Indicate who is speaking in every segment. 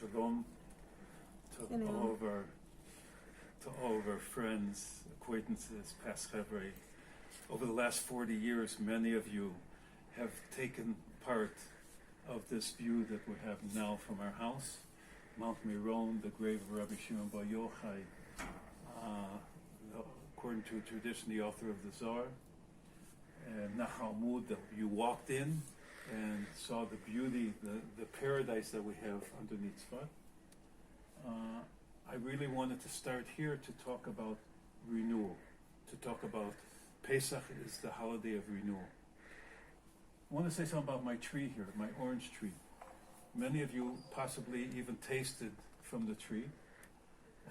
Speaker 1: Shalom to all of our friends, acquaintances, past Chevre. Over the last 40 years, many of you have taken part of this view that we have now from our house. Mount Meron, the grave of Rabbi Shimon Bar Yochai, according to tradition, the author of the Zohar. And Nahal Mud, that you walked in and saw the beauty, the paradise that we have underneath Tzfat. I really wanted to start here to talk about renewal, to talk about Pesach is the holiday of renewal. I want to say something about my tree here, my orange tree. Many of you possibly even tasted from the tree,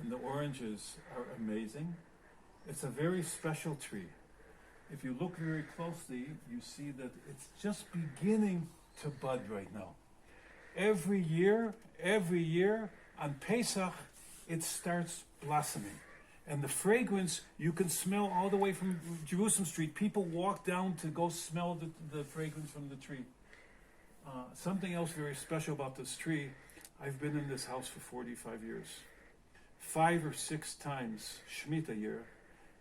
Speaker 1: and the oranges are amazing. It's a very special tree. If you look very closely, you see that it's just beginning to bud right now. Every year, on Pesach, it starts blossoming. And the fragrance, you can smell all the way from Jerusalem Street. People walk down to go smell the fragrance from the tree. Something else very special about this tree, I've been in this house for 45 years. 5 or 6 times Shemitah year.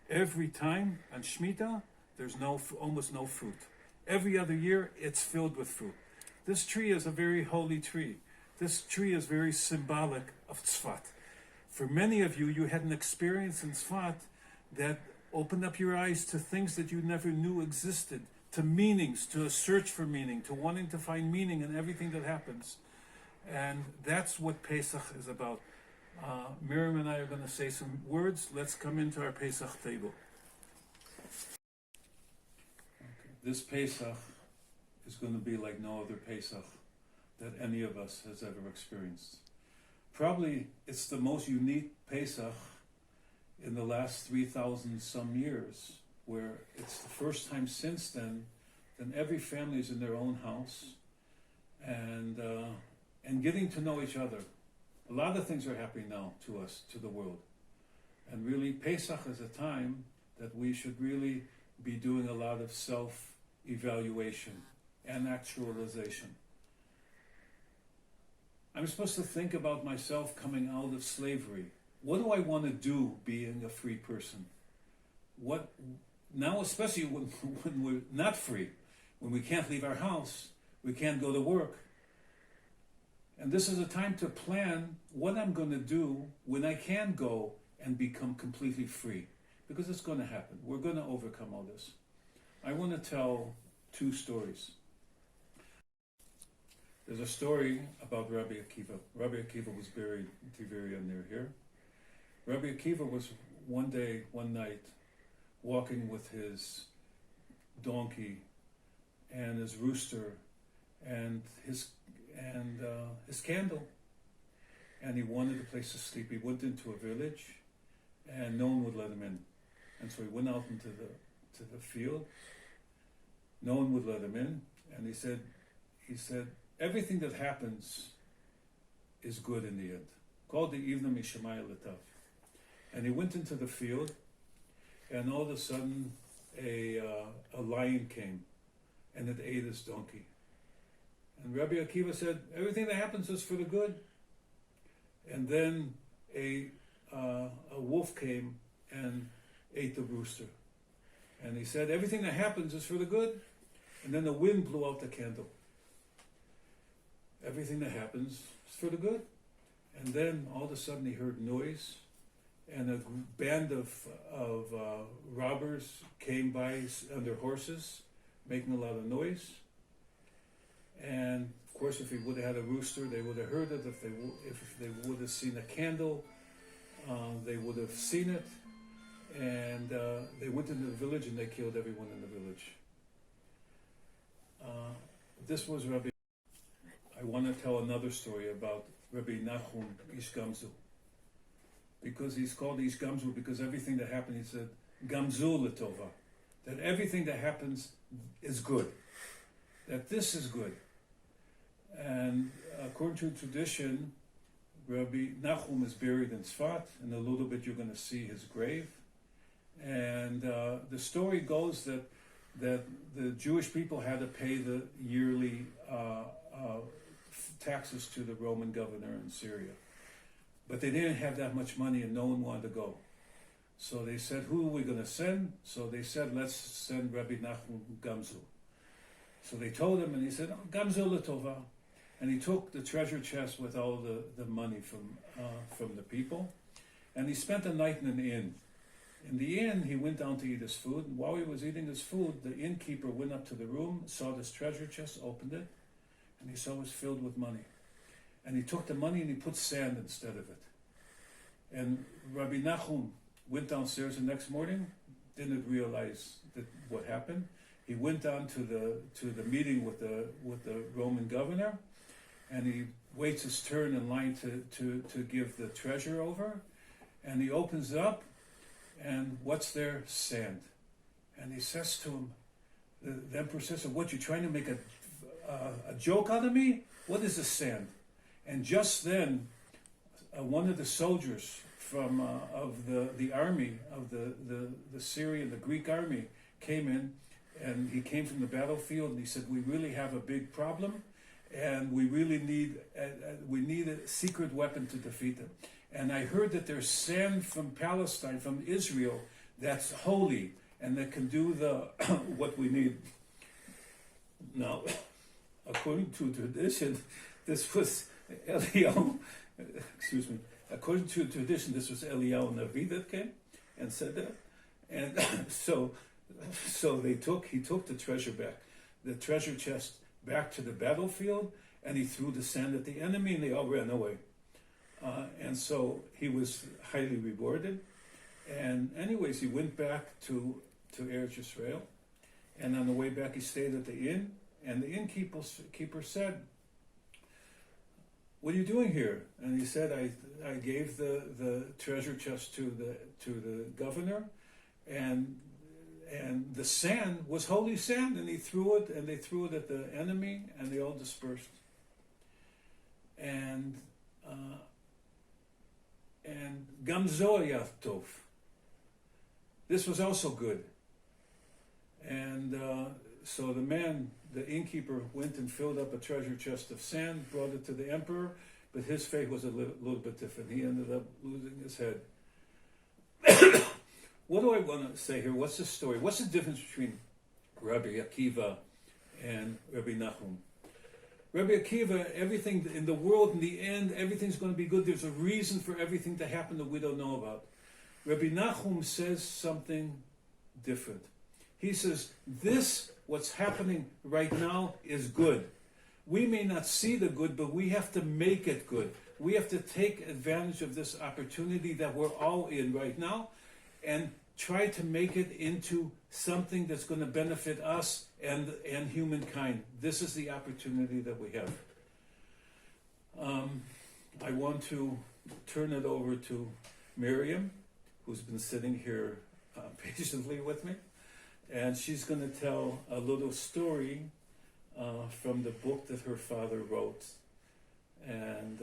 Speaker 1: Every time on Shemitah, there's almost no fruit. Every other year, it's filled with fruit. This tree is a very holy tree. This tree is very symbolic of Tzfat. For many of you, you had an experience in Tzfat that opened up your eyes to things that you never knew existed, to meanings, to a search for meaning, to wanting to find meaning in everything that happens. And that's what Pesach is about. Miriam and I are going to say some words. Let's come into our Pesach table. This Pesach is going to be like no other Pesach that any of us has ever experienced. Probably it's the most unique Pesach in the last 3,000 some years, where it's the first time since then that every family is in their own house and getting to know each other. A lot of things are happening now to us, to the world. And really, Pesach is a time that we should really be doing a lot of self-evaluation and actualization. I'm supposed to think about myself coming out of slavery. What do I want to do being a free person? What now, especially when we're not free, when we can't leave our house, we can't go to work. And this is a time to plan what I'm going to do when I can go and become completely free. Because it's going to happen. We're going to overcome all this. I want to tell 2 stories. There's a story about Rabbi Akiva. Rabbi Akiva was buried in Tiberia near here. Rabbi Akiva was one night, walking with his donkey and his rooster and his candle. And he wanted a place to sleep. He went into a village and no one would let him in. And so he went out into the field. No one would let him in. And he said, everything that happens is good in the end. Called the Ivna Mishamaya Letav. And he went into the field, and all of a sudden a lion came and it ate his donkey. And Rabbi Akiva said, everything that happens is for the good. And then a wolf came and ate the rooster. And he said, everything that happens is for the good. And then the wind blew out the candle. Everything that happens is for the good. And then all of a sudden he heard noise, and a band of robbers came by on their horses, making a lot of noise. And of course, if he would have had a rooster, they would have heard it. If they would have seen a candle, they would have seen it. And they went into the village and they killed everyone in the village. This was Rabbi. I want to tell another story about Rabbi Nachum Ish Gamzu. Because he's called Ish Gamzu because everything that happened, he said, Gamzu Letova. That everything that happens is good. That this is good. And according to tradition, Rabbi Nachum is buried in Tzfat. In a little bit you're going to see his grave. And the story goes that the Jewish people had to pay the yearly taxes to the Roman governor in Syria. But they didn't have that much money and no one wanted to go. So they said, who are we going to send? So they said, let's send Rabbi Nachum Gamzu. So they told him, and he said, Gamzu Latova. And he took the treasure chest with all the money from the people. And he spent the night in an inn. In the inn, he went down to eat his food. And while he was eating his food, the innkeeper went up to the room, saw this treasure chest, opened it, and he saw it was filled with money. And he took the money and he put sand instead of it. And Rabbi Nachum went downstairs the next morning, didn't realize what happened. He went down to the meeting with the Roman governor, and he waits his turn in line to give the treasure over. And he opens it up, and what's there? Sand. And he says to him, the emperor says, what, you trying to make a joke out of me? What is this sand? And just then, one of the soldiers from of the army of the Syrian, the Greek army, came in, and he came from the battlefield, and he said, we really have a big problem, and we really need a secret weapon to defeat them. And I heard that there's sand from Palestine, from Israel, that's holy and that can do what we need. Now, according to tradition, this was Eliyahu. Excuse me. According to tradition, this was Eliyahu Navi that came and said that. And so he took the treasure back, the treasure chest back to the battlefield, and he threw the sand at the enemy, and they all ran away. And so he was highly rewarded. And anyways, he went back to Eretz Yisrael, and on the way back he stayed at the inn, and the innkeeper said, what are you doing here? And he said, I gave the treasure chest to the governor, and the sand was holy sand, and he threw it, and they threw it at the enemy, and they all dispersed. And Gamzo Tov. This was also good. And so the innkeeper went and filled up a treasure chest of sand, brought it to the emperor, but his fate was a little bit different. He ended up losing his head. What do I want to say here? What's the story? What's the difference between Rabbi Akiva and Rabbi Nachum? Rabbi Akiva, everything in the world, in the end, everything's going to be good. There's a reason for everything to happen that we don't know about. Rabbi Nachum says something different. He says, what's happening right now is good. We may not see the good, but we have to make it good. We have to take advantage of this opportunity that we're all in right now and try to make it into something that's going to benefit us and humankind. This is the opportunity that we have. I want to turn it over to Miriam, who's been sitting here patiently with me, and she's going to tell a little story from the book that her father wrote, and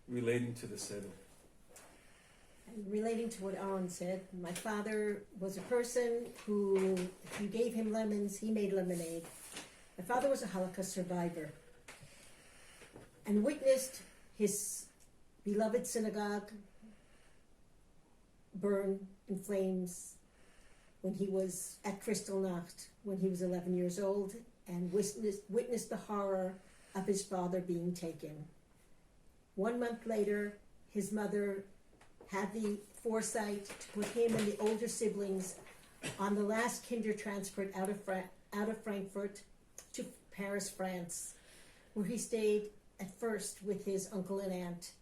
Speaker 1: relating to the Seder.
Speaker 2: Relating to what Aharon said, my father was a person who, if you gave him lemons, he made lemonade. My father was a Holocaust survivor and witnessed his beloved synagogue burn in flames when he was at Kristallnacht, when he was 11 years old, and witnessed the horror of his father being taken. 1 month later, his mother had the foresight to put him and the older siblings on the last kinder transport out of Frankfurt to Paris, France, where he stayed at first with his uncle and aunt.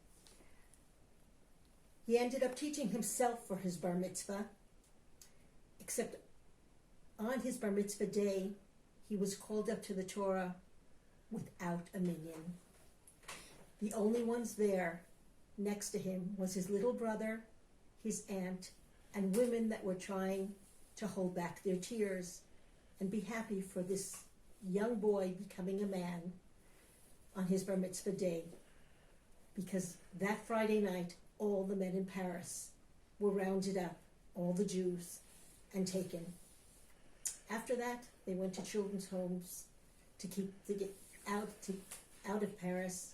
Speaker 2: He ended up teaching himself for his bar mitzvah, except on his bar mitzvah day, he was called up to the Torah without a minyan. The only ones there next to him was his little brother, his aunt, and women that were trying to hold back their tears and be happy for this young boy becoming a man on his bar mitzvah day. Because that Friday night, all the men in Paris were rounded up, all the Jews, and taken. After that, they went to children's homes to get out, to out of Paris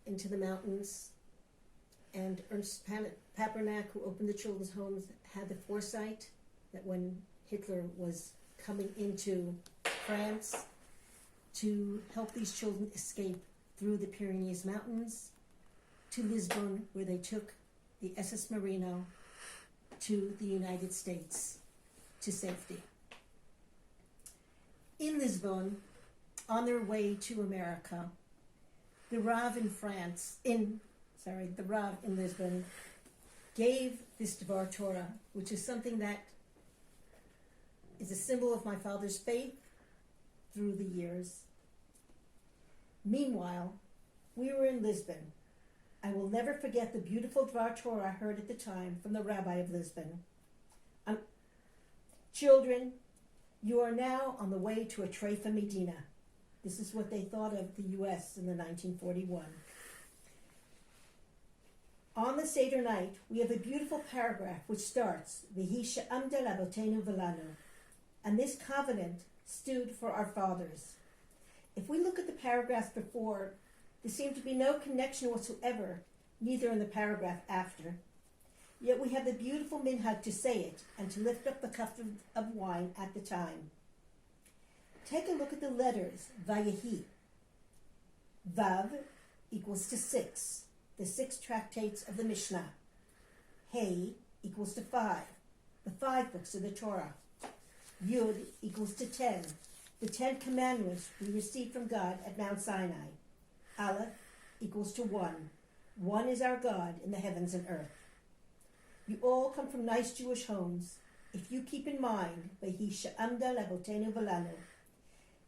Speaker 2: into the mountains. And Ernst Papernak, who opened the children's homes, had the foresight that when Hitler was coming into France to help these children escape through the Pyrenees Mountains to Lisbon, where they took the SS Marino to the United States to safety. In Lisbon, on their way to America, the Rav in Lisbon gave this Dvar Torah, which is something that is a symbol of my father's faith through the years. Meanwhile, we were in Lisbon. I will never forget the beautiful Dvar Torah I heard at the time from the rabbi of Lisbon. Children, you are now on the way to a Treifa Medina. This is what they thought of the U.S. in the 1941. On the Seder night, we have a beautiful paragraph which starts, V'hi she'amda l'avotenu v'lanu, and this covenant stood for our fathers. If we look at the paragraphs before, there seemed to be no connection whatsoever, neither in the paragraph after. Yet we have the beautiful minhag to say it and to lift up the cup of wine at the time. Take a look at the letters, Vayehi. Vav equals to 6, the 6 tractates of the Mishnah. Hey equals to 5, the 5 books of the Torah. Yud equals to 10, the 10 commandments we received from God at Mount Sinai. Aleph equals to 1. 1 is our God in the heavens and earth. You all come from nice Jewish homes. If you keep in mind, V'hi she'amda l'avotenu v'lanu,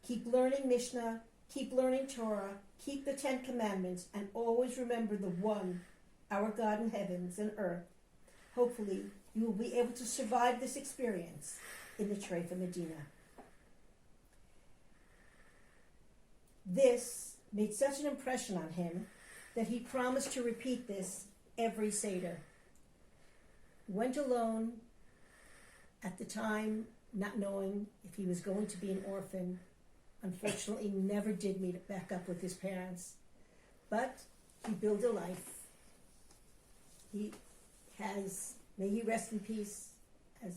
Speaker 2: keep learning Mishnah, keep learning Torah, keep the 10 commandments, and always remember the one, our God in heavens and earth. Hopefully, you will be able to survive this experience in the Treifa Medina. This made such an impression on him that he promised to repeat this every Seder. Went alone at the time, not knowing if he was going to be an orphan. Unfortunately, never did meet back up with his parents. But he built a life. He has, may he rest in peace, has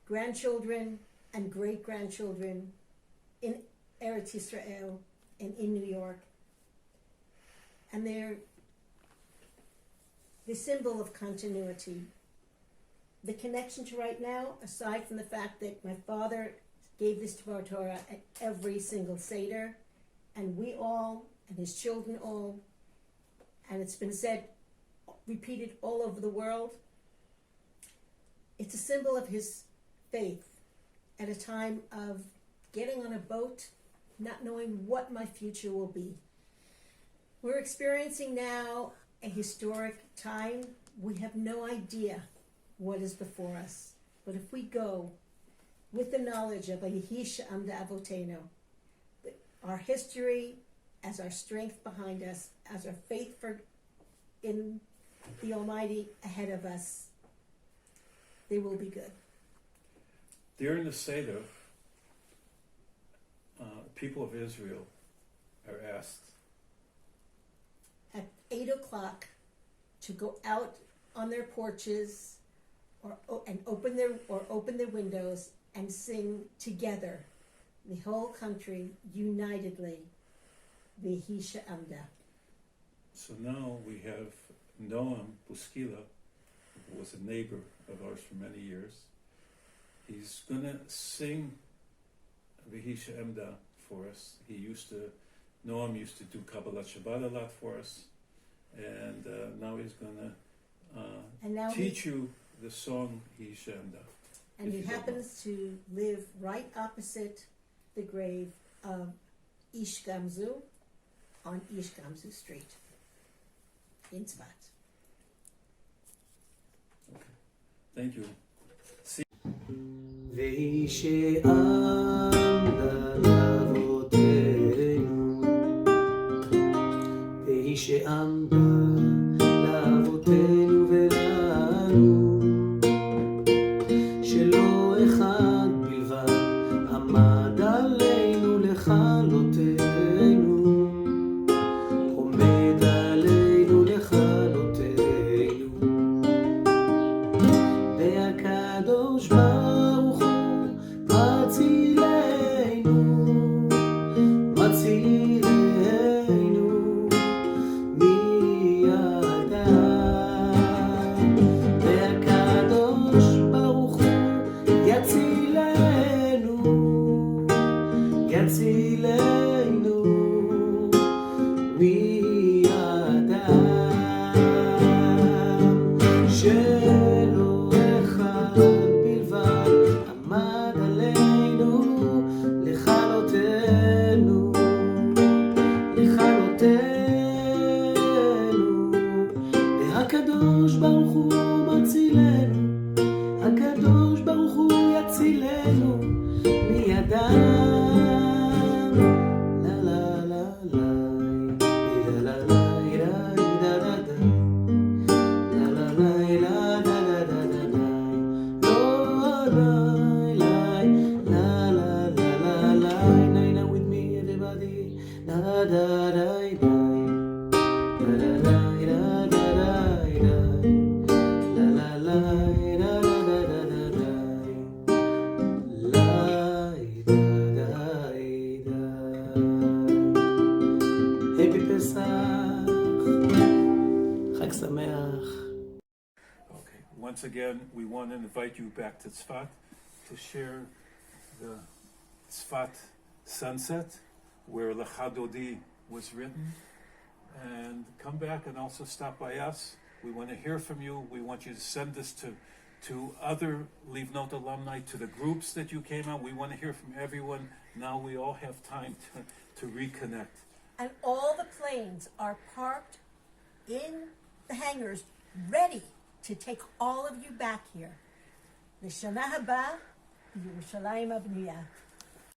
Speaker 2: grandchildren and great-grandchildren in Eretz Yisrael and in New York. And they're the symbol of continuity. The connection to right now, aside from the fact that my father gave this to our Torah at every single Seder, and we all, and his children all, and it's been said, repeated all over the world. It's a symbol of his faith at a time of getting on a boat, not knowing what my future will be. We're experiencing now a historic time. We have no idea what is before us. But if we go with the knowledge of V'hi she'amda avotenu, our history as our strength behind us, as our faith in the Almighty ahead of us, they will be good.
Speaker 1: During the Seder, people of Israel are asked
Speaker 2: at 8 o'clock to go out on their porches and open their windows and sing together, the whole country unitedly, V'hi she'amda.
Speaker 1: So now we have Noam Buskila, who was a neighbor of ours for many years. He's going to sing V'hi she'amda for us. Noam used to do Kabbalat Shabbat a lot for us, and now he's going to teach you the song V'hi she'amda.
Speaker 2: And he happens to live right opposite the grave of Ish Gamzu on Ish Gamzu Street in Tzfat.
Speaker 1: Okay. Thank you.
Speaker 3: והיא שעמדה לאבותינו, והיא שעמדה לאבותינו ולנו, שלא אחד בלבד עמד עלינו לכלותנו, da da da da da da da da da la la la da da da da da la da da da. Happy Pesach, Chag Sameach.
Speaker 1: Okay, once again, we want to invite you back to Tzfat to share the Tzfat sunset where Lecha Dodi was written, and come back and also stop by us. We want to hear from you. We want you to send this to other Livnot alumni, to the groups that you came out. We want to hear from everyone. Now we all have time to reconnect.
Speaker 2: And all the planes are parked in the hangars, ready to take all of you back here. L'shana haba, Yerushalayim Abniyah.